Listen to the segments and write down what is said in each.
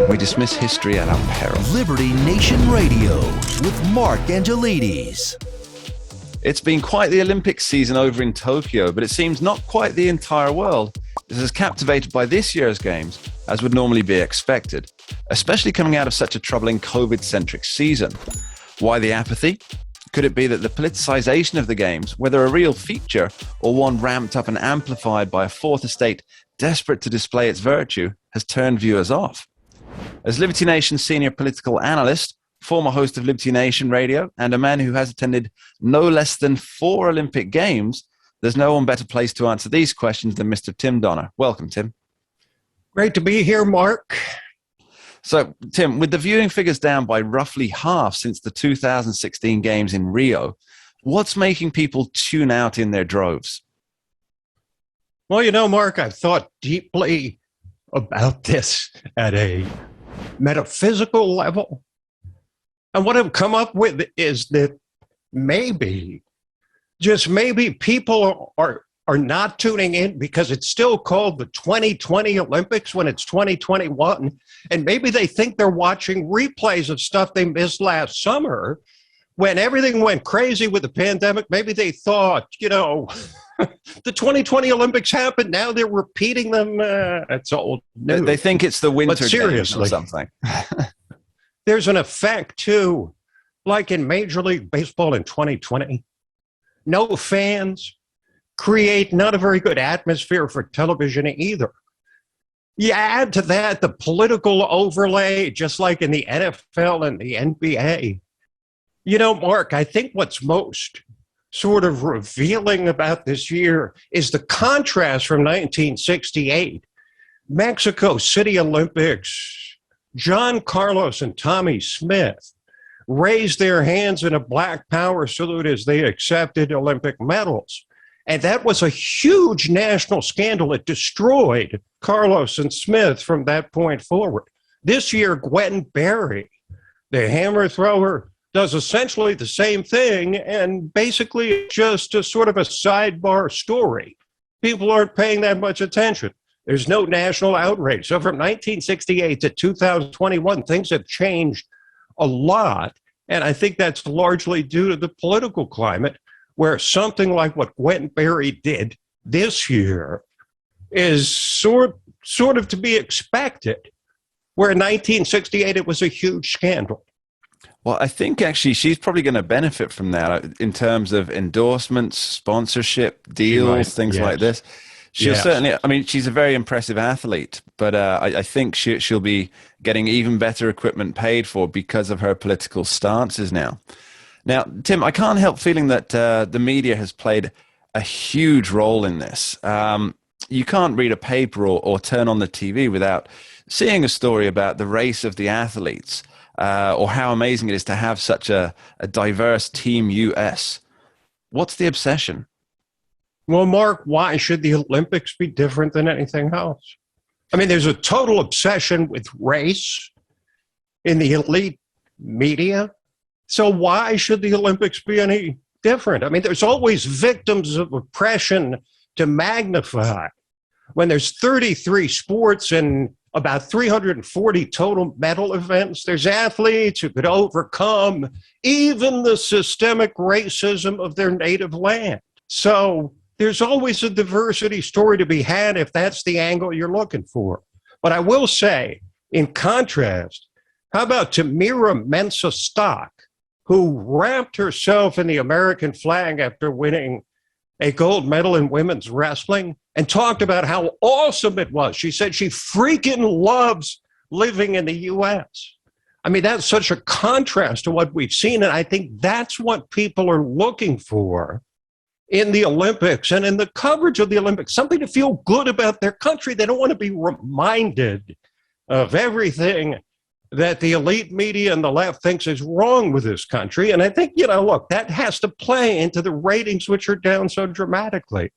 We dismiss history at our peril. Liberty Nation Radio with Mark Angelides. It's been quite the Olympic season over in Tokyo, but it seems not quite the entire world is as captivated by this year's games as would normally be expected, especially coming out of such a troubling COVID-centric season. Why the apathy? Could it be that the politicization of the games, whether a real feature or one ramped up and amplified by a fourth estate desperate to display its virtue, has turned viewers off? As Liberty Nation's senior political analyst, former host of Liberty Nation Radio, and a man who has attended no less than 4 Olympic Games, there's no one better placed to answer these questions than Mr. Tim Donner. Welcome, Tim. Great to be here, Mark. So, Tim, with the viewing figures down by roughly half since the 2016 Games in Rio, what's making people tune out in their droves? Well, you know, Mark, I've thought deeply about this at a metaphysical level. And what I've come up with is that maybe, just maybe, people are not tuning in because it's still called the 2020 Olympics when it's 2021. And maybe they think they're watching replays of stuff they missed last summer when everything went crazy with the pandemic. Maybe they thought, you know, the 2020 Olympics happened. Now they're repeating them. It's old news. They think it's the Winter Games or seriously, something. There's an effect, too, like in Major League Baseball in 2020. No fans create not a very good atmosphere for television either. You add to that the political overlay, just like in the NFL and the NBA. You know, Mark, I think what's most sort of revealing about this year is the contrast from 1968, Mexico City Olympics. John Carlos and Tommy Smith raised their hands in a Black Power salute as they accepted Olympic medals. And that was a huge national scandal. It destroyed Carlos and Smith from that point forward. This year, Gwen Berry, the hammer thrower, does essentially the same thing, and basically just a sort of a sidebar story. People aren't paying that much attention. There's no national outrage. So from 1968 to 2021, things have changed a lot. And I think that's largely due to the political climate, where something like what Gwen Berry did this year is sort of to be expected, where in 1968 it was a huge scandal. Well, I think actually she's probably going to benefit from that in terms of endorsements, sponsorship, deals, things like this. She'll certainly, I mean, she's a very impressive athlete, but I think she'll be getting even better equipment paid for because of her political stances now. Now, Tim, I can't help feeling that the media has played a huge role in this. You can't read a paper or turn on the TV without seeing a story about the race of the athletes or how amazing it is to have such a diverse Team US. What's the obsession? Well, Mark, why should the Olympics be different than anything else? I mean, there's a total obsession with race in the elite media. So why should the Olympics be any different? I mean, there's always victims of oppression to magnify. When there's 33 sports and about 340 total medal events, there's athletes who could overcome even the systemic racism of their native land. So there's always a diversity story to be had if that's the angle you're looking for. But I will say, in contrast, how about Tamira Mensah-Stock, who wrapped herself in the American flag after winning a gold medal in women's wrestling and talked about how awesome it was. She said she freaking loves living in the U.S. I mean, that's such a contrast to what we've seen, and I think that's what people are looking for in the Olympics and in the coverage of the Olympics, something to feel good about their country. They don't want to be reminded of everything that the elite media and the left thinks is wrong with this country. And I think, you know, look, that has to play into the ratings, which are down so dramatically.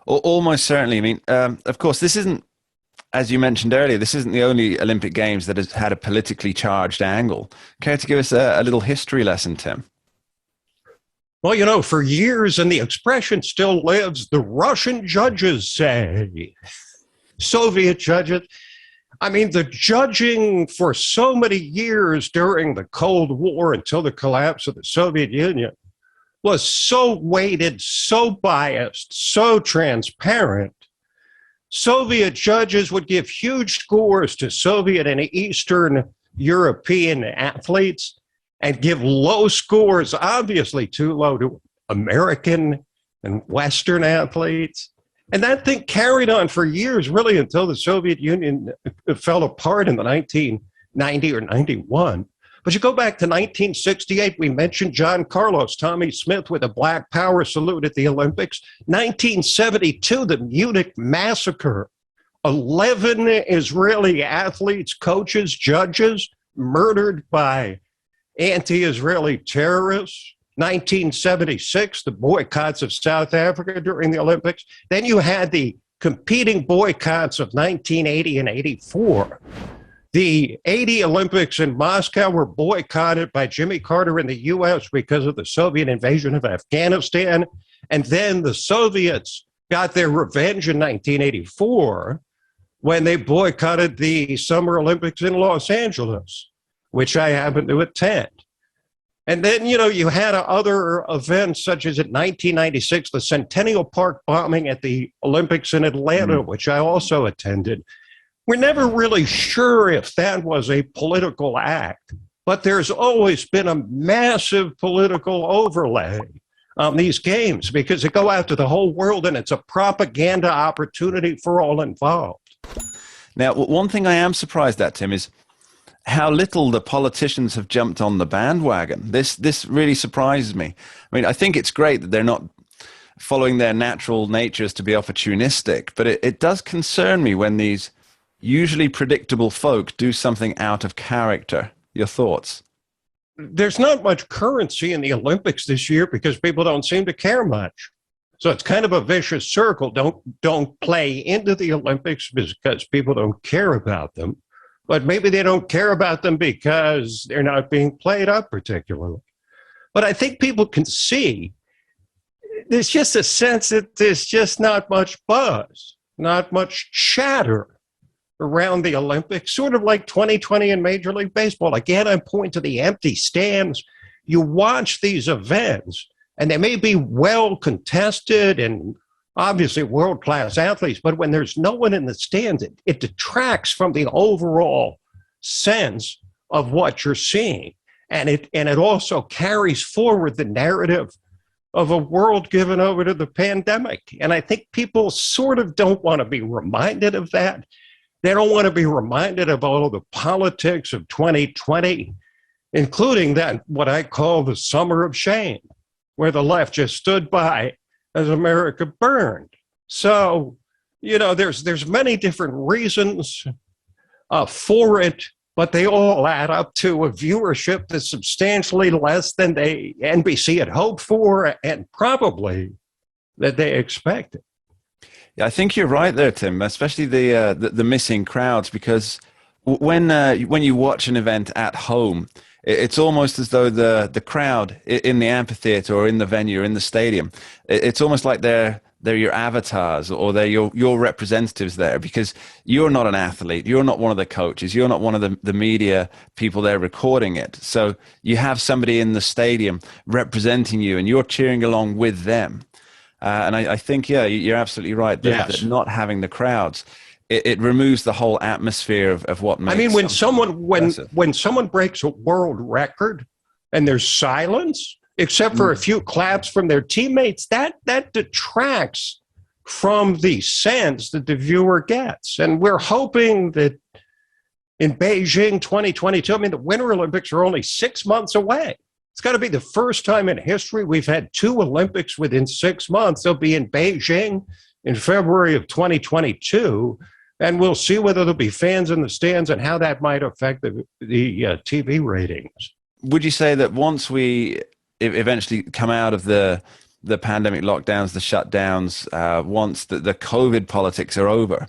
Almost certainly. I mean, of course, this isn't, as you mentioned earlier, this isn't the only Olympic Games that has had a politically charged angle. Care to give us a little history lesson, Tim? Well, you know, for years, and the expression still lives, the Russian judges say, Soviet judges, I mean, the judging for so many years during the Cold War until the collapse of the Soviet Union was so weighted, so biased, so transparent. Soviet judges would give huge scores to Soviet and Eastern European athletes and give low scores, obviously too low, to American and Western athletes. And that thing carried on for years, really, until the Soviet Union fell apart in the 1990 or 91. But you go back to 1968, we mentioned John Carlos, Tommy Smith with a Black Power salute at the Olympics. 1972, the Munich massacre. 11 Israeli athletes, coaches, judges murdered by anti-Israeli terrorists. 1976, the boycotts of South Africa during the Olympics. Then you had the competing boycotts of 1980 and 84. The 80 Olympics in Moscow were boycotted by Jimmy Carter in the U.S. because of the Soviet invasion of Afghanistan. And then the Soviets got their revenge in 1984 when they boycotted the Summer Olympics in Los Angeles, which I happened to attend. And then, you had other events, such as in 1996, the Centennial Park bombing at the Olympics in Atlanta, which I also attended. We're never really sure if that was a political act, but there's always been a massive political overlay on these games because they go out to the whole world and it's a propaganda opportunity for all involved. Now, one thing I am surprised at, Tim, is how little the politicians have jumped on the bandwagon. This really surprises me. I mean, I think it's great that they're not following their natural natures to be opportunistic, but it does concern me when these usually predictable folk do something out of character. Your thoughts? There's not much currency in the Olympics this year because people don't seem to care much. So it's kind of a vicious circle. Don't play into the Olympics because people don't care about them. But maybe they don't care about them because they're not being played up particularly. But I think people can see there's just a sense that there's just not much buzz, not much chatter around the Olympics, sort of like 2020 in Major League Baseball. Again, I point to the empty stands. You watch these events, and they may be well contested and obviously world-class athletes, but when there's no one in the stands, it detracts from the overall sense of what you're seeing. And it also carries forward the narrative of a world given over to the pandemic. And I think people sort of don't want to be reminded of that. They don't want to be reminded of all of the politics of 2020, including that, what I call the summer of shame, where the left just stood by as America burned. So, there's many different reasons for it, but they all add up to a viewership that's substantially less than NBC had hoped for and probably that they expected. Yeah, I think you're right there, Tim, especially the missing crowds, because when you watch an event at home, it's almost as though the crowd in the amphitheater or in the venue or in the stadium, it's almost like they're your avatars or they're your representatives there, because you're not an athlete, you're not one of the coaches, you're not one of the media people there recording it. So you have somebody in the stadium representing you and you're cheering along with them. And I think, yeah, you're absolutely right that not having the crowds, it removes the whole atmosphere of what makes. I mean, when someone breaks a world record and there's silence, except for a few claps from their teammates, that detracts from the sense that the viewer gets. And we're hoping that in Beijing 2022, I mean, the Winter Olympics are only 6 months away. It's got to be the first time in history we've had 2 Olympics within 6 months. They'll be in Beijing in February of 2022, and we'll see whether there'll be fans in the stands and how that might affect the TV ratings. Would you say that once we eventually come out of the pandemic lockdowns, the shutdowns, once the COVID politics are over,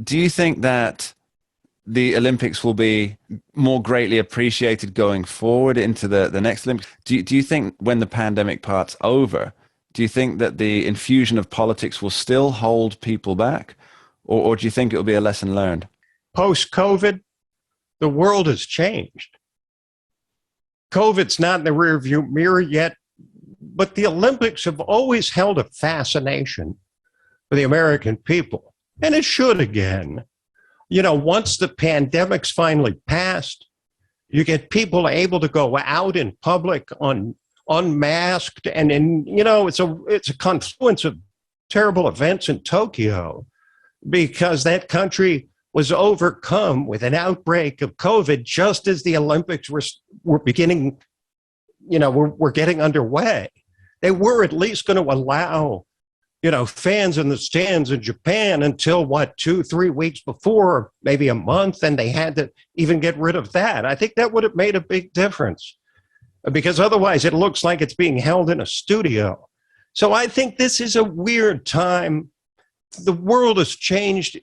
do you think that the Olympics will be more greatly appreciated going forward into the next Olympics? Do you think when the pandemic part's over, do you think that the infusion of politics will still hold people back? Or do you think it will be a lesson learned? post-COVID, the world has changed. COVID's not in the rearview mirror yet, but the Olympics have always held a fascination for the American people, and it should again. You know, once the pandemic's finally passed, you get people able to go out in public unmasked, and it's a confluence of terrible events in Tokyo because that country was overcome with an outbreak of COVID just as the Olympics were beginning, were getting underway. They were at least going to allow, fans in the stands in Japan until 2-3 weeks before, maybe a month, and they had to even get rid of that. I think that would have made a big difference because otherwise it looks like it's being held in a studio. So I think this is a weird time. The world has changed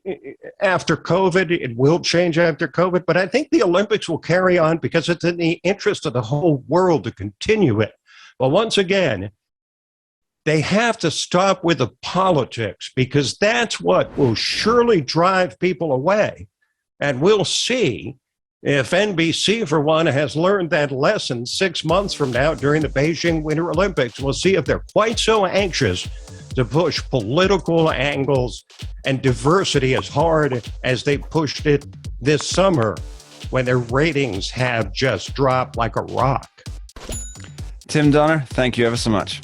after COVID. It will change after COVID, but I think the Olympics will carry on because it's in the interest of the whole world to continue it. But once again, they have to stop with the politics because that's what will surely drive people away. And we'll see if NBC, for one, has learned that lesson 6 months from now during the Beijing Winter Olympics. We'll see if they're quite so anxious to push political angles and diversity as hard as they pushed it this summer when their ratings have just dropped like a rock. Tim Donner, thank you ever so much.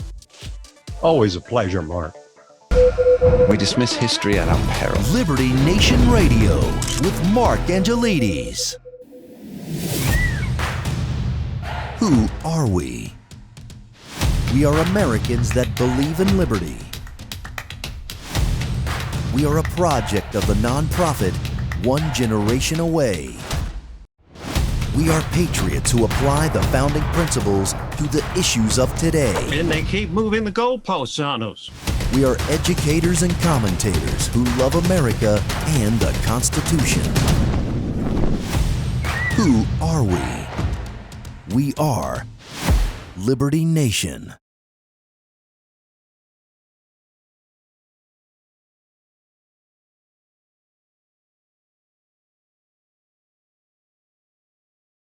Always a pleasure, Mark. We dismiss history at our peril. Liberty Nation Radio with Mark Angelides. Who are we? We are Americans that believe in liberty. We are a project of the nonprofit One Generation Away. We are patriots who apply the founding principles to the issues of today. And they keep moving the goalposts on us. We are educators and commentators who love America and the Constitution. Who are we? We are Liberty Nation.